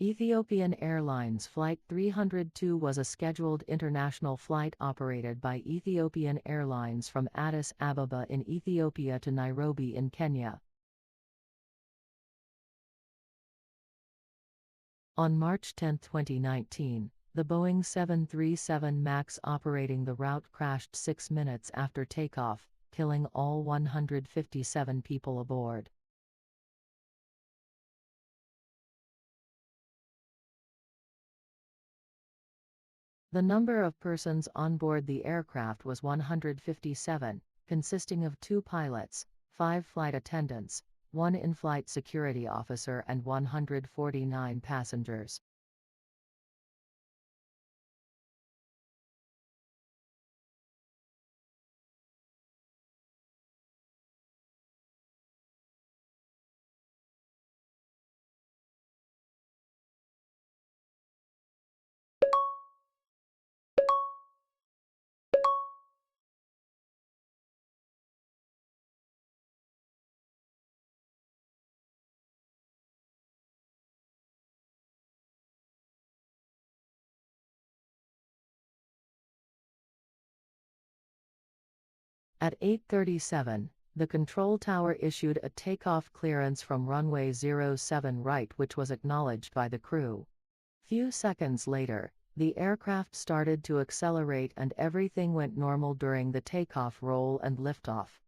Ethiopian Airlines Flight 302 was a scheduled international flight operated by Ethiopian Airlines from Addis Ababa in Ethiopia to Nairobi in Kenya. On March 10, 2019, the Boeing 737 MAX operating the route crashed 6 minutes after takeoff, killing all 157 people aboard. The number of persons on board the aircraft was 157, consisting of 2 pilots, 5 flight attendants, 1 in-flight security officer and 149 passengers. At 8:37, the control tower issued a takeoff clearance from runway 07 right, which was acknowledged by the crew. Few seconds later, the aircraft started to accelerate and everything went normal during the takeoff, roll and liftoff.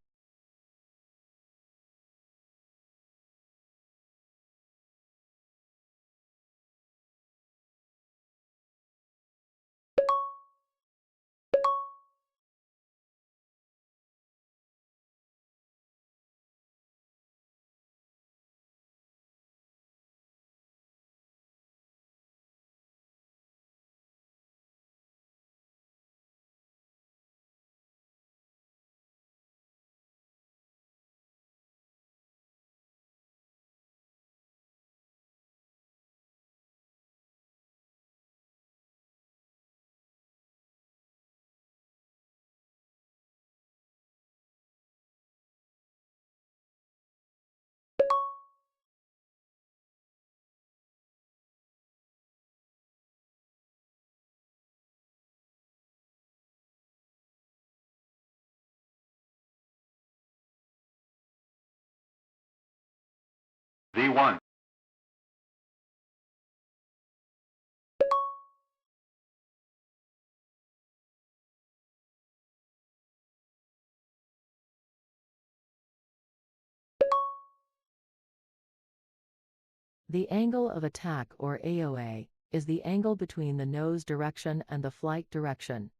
V1. The angle of attack, or AOA, is the angle between the nose direction and the flight direction.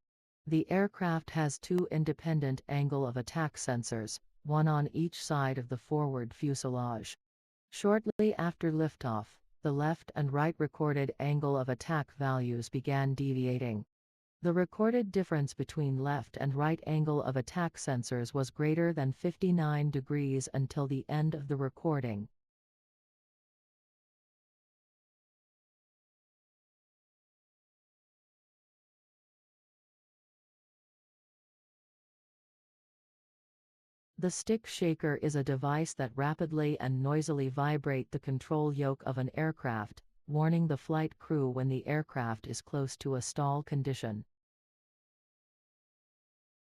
The aircraft has 2 independent angle of attack sensors, one on each side of the forward fuselage. Shortly after liftoff, the left and right recorded angle of attack values began deviating. The recorded difference between left and right angle of attack sensors was greater than 59 degrees until the end of the recording. The stick shaker is a device that rapidly and noisily vibrate the control yoke of an aircraft, warning the flight crew when the aircraft is close to a stall condition.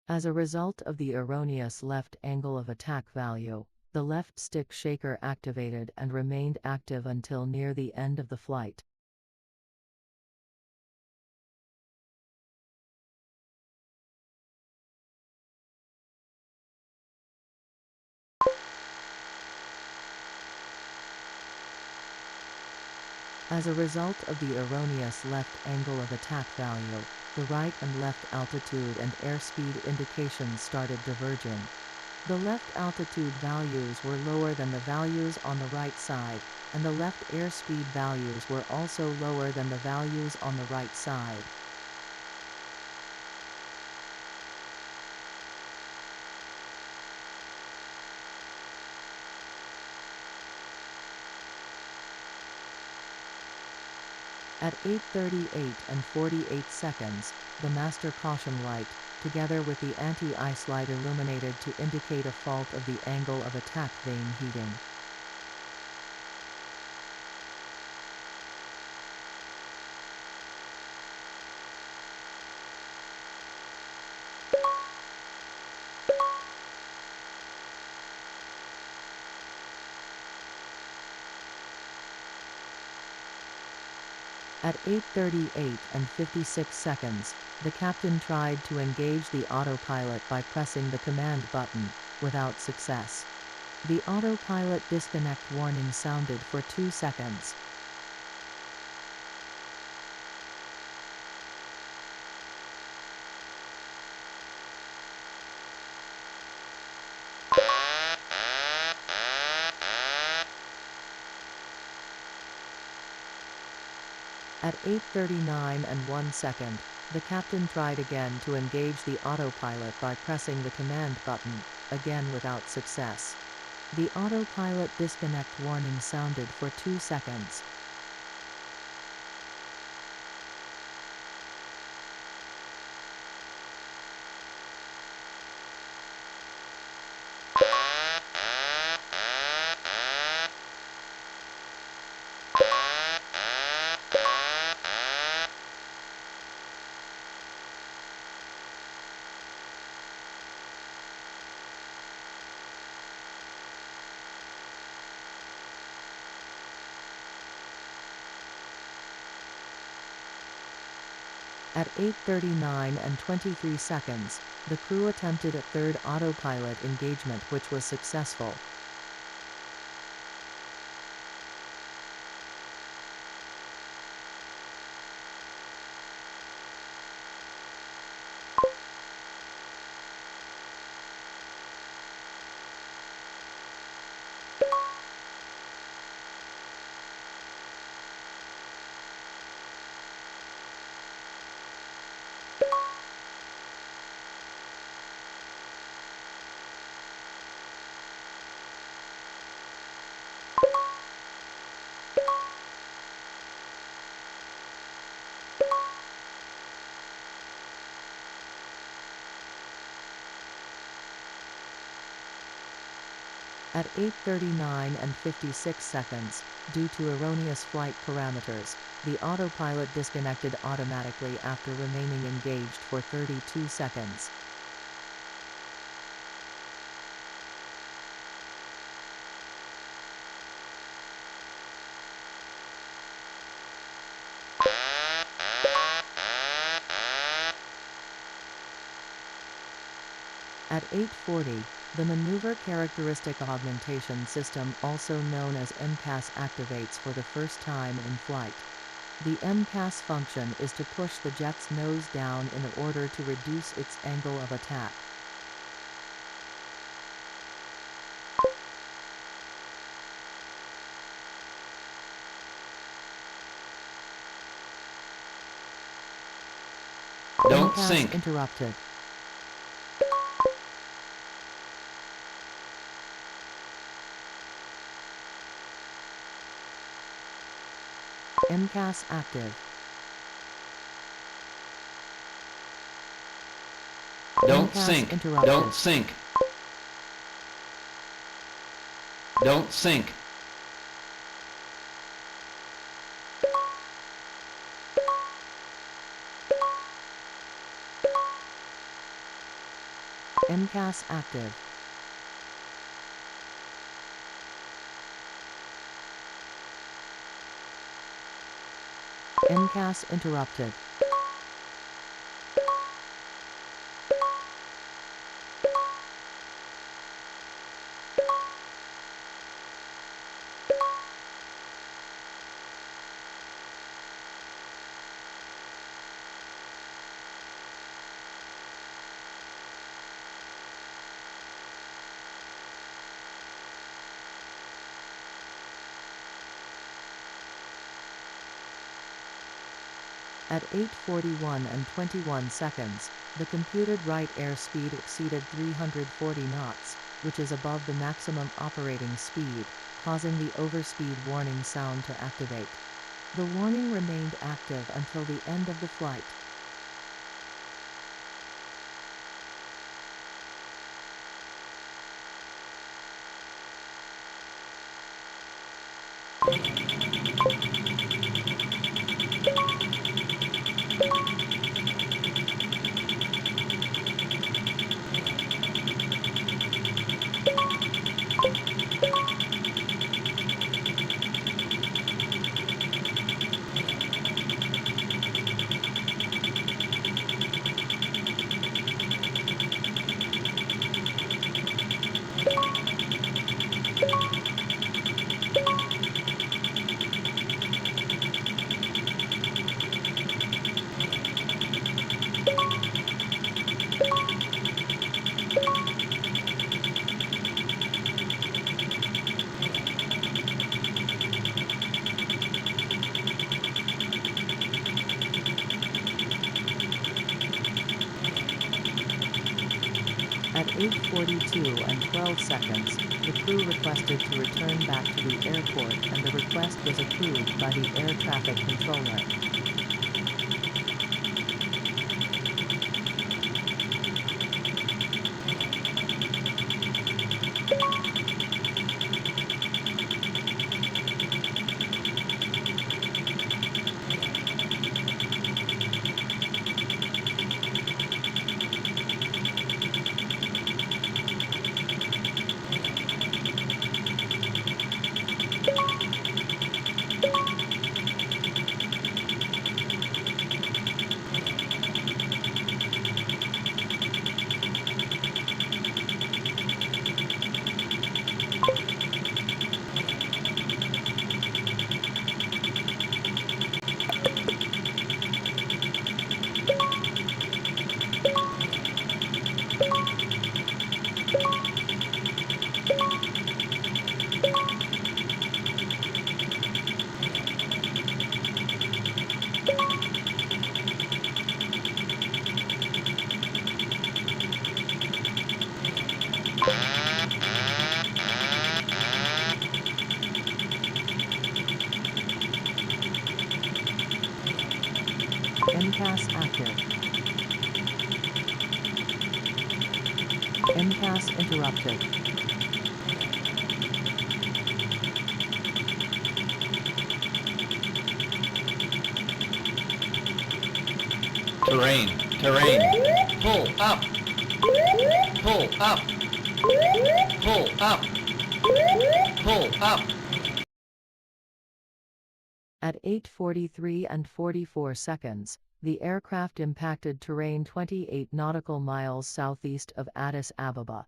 As a result of the erroneous left angle of attack value, the left stick shaker activated and remained active until near the end of the flight. As a result of the erroneous left angle of attack value, the right and left altitude and airspeed indications started diverging. The left altitude values were lower than the values on the right side, and the left airspeed values were also lower than the values on the right side. At 8:38 and 48 seconds, the master caution light, together with the anti-ice light, illuminated to indicate a fault of the angle of attack vane heating. At 8:38 and 56 seconds, the captain tried to engage the autopilot by pressing the command button, without success. The autopilot disconnect warning sounded for 2 seconds. At 8:39 and 1 second, the captain tried again to engage the autopilot by pressing the command button, again without success. The autopilot disconnect warning sounded for 2 seconds. At 8:39 and 23 seconds, the crew attempted a third autopilot engagement which was successful. At 8:39 and 56 seconds, due to erroneous flight parameters, the autopilot disconnected automatically after remaining engaged for 32 seconds. At 8:40, the Maneuver Characteristic Augmentation System, also known as MCAS, activates for the first time in flight. The MCAS function is to push the jet's nose down in order to reduce its angle of attack. Don't MCAS sink. interrupted. MCAS active. Don't MCAS sink. interrupted. Don't sink. Don't sink. MCAS active. MCAS interrupted. At 8:41 and 21 seconds, the computed right airspeed exceeded 340 knots, which is above the maximum operating speed, causing the overspeed warning sound to activate. The warning remained active until the end of the flight. 8:42 and 12 seconds, the crew requested to return back to the airport and the request was approved by the air traffic controller. MCAS active. MCAS interrupted. Terrain. Pull up. Pull up. Pull up. Pull up. At 8:43 and 44 seconds, the aircraft impacted terrain 28 nautical miles southeast of Addis Ababa.